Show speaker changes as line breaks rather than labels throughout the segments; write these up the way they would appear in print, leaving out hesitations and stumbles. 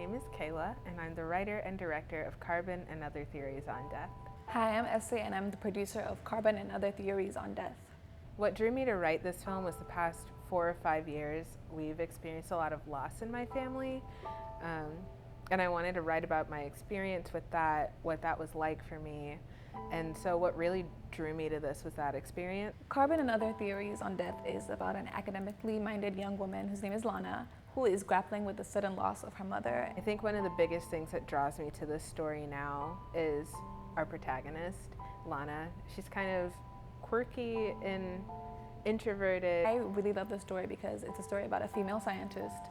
name is Kayla, and I'm the writer and director of Carbon and Other Theories on Death.
Hi, I'm Essay, and I'm the producer of Carbon and Other Theories on Death.
What drew me to write this film was the past 4 or 5 years. We've experienced a lot of loss in my family, and I wanted to write about my experience with that, what that was like for me. And so what really drew me to this was that experience.
Carbon and Other Theories on Death is about an academically minded young woman whose name is Lana, who is grappling with the sudden loss of her mother.
I think one of the biggest things that draws me to this story now is our protagonist, Lana. She's kind of quirky and introverted.
I really love the story because it's a story about a female scientist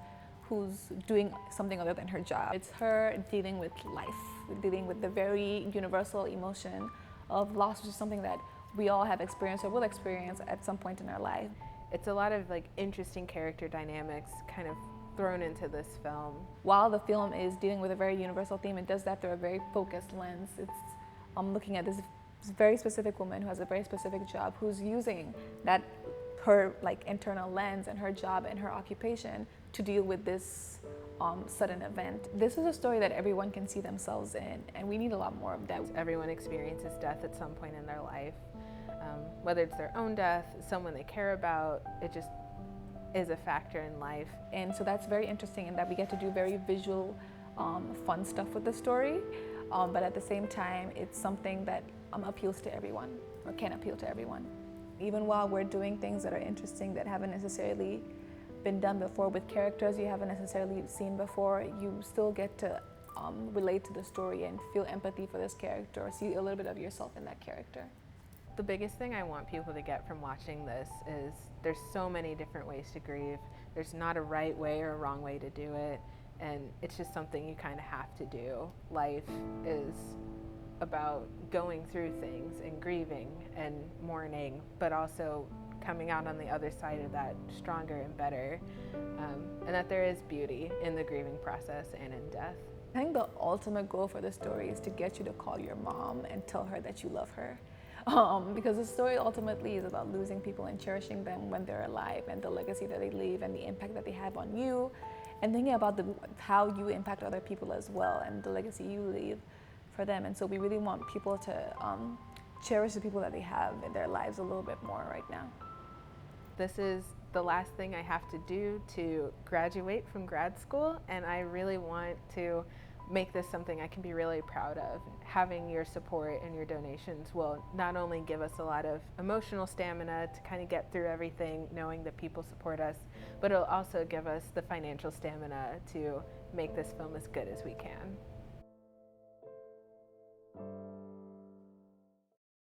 who's doing something other than her job. It's her dealing with life, dealing with the very universal emotion of loss, which is something that we all have experienced or will experience at some point in our life.
It's a lot of interesting character dynamics kind of thrown into this film.
While the film is dealing with a very universal theme, it does that through a very focused lens. It's looking at this very specific woman who has a very specific job, who's using that her internal lens and her job and her occupation to deal with this sudden event. This is a story that everyone can see themselves in, and we need a lot more of that.
Everyone experiences death at some point in their life, whether it's their own death, someone they care about. It just is a factor in life.
And so that's very interesting in that we get to do very visual, fun stuff with the story, but at the same time, it's something that appeals to everyone, or can appeal to everyone. Even while we're doing things that are interesting that haven't necessarily been done before with characters you haven't necessarily seen before, you still get to relate to the story and feel empathy for this character or see a little bit of yourself in that character.
The biggest thing I want people to get from watching this is there's so many different ways to grieve. There's not a right way or a wrong way to do it, and it's just something you kind of have to do. Life is about going through things and grieving and mourning, but also coming out on the other side of that stronger and better, and that there is beauty in the grieving process and in death.
I think the ultimate goal for the story is to get you to call your mom and tell her that you love her. Because the story ultimately is about losing people and cherishing them when they're alive, and the legacy that they leave and the impact that they have on you, and thinking about how you impact other people as well and the legacy you leave for them. And so we really want people to cherish the people that they have in their lives a little bit more right now.
This is the last thing I have to do to graduate from grad school, and I really want to make this something I can be really proud of. Having your support and your donations will not only give us a lot of emotional stamina to kind of get through everything, knowing that people support us, but it'll also give us the financial stamina to make this film as good as we can.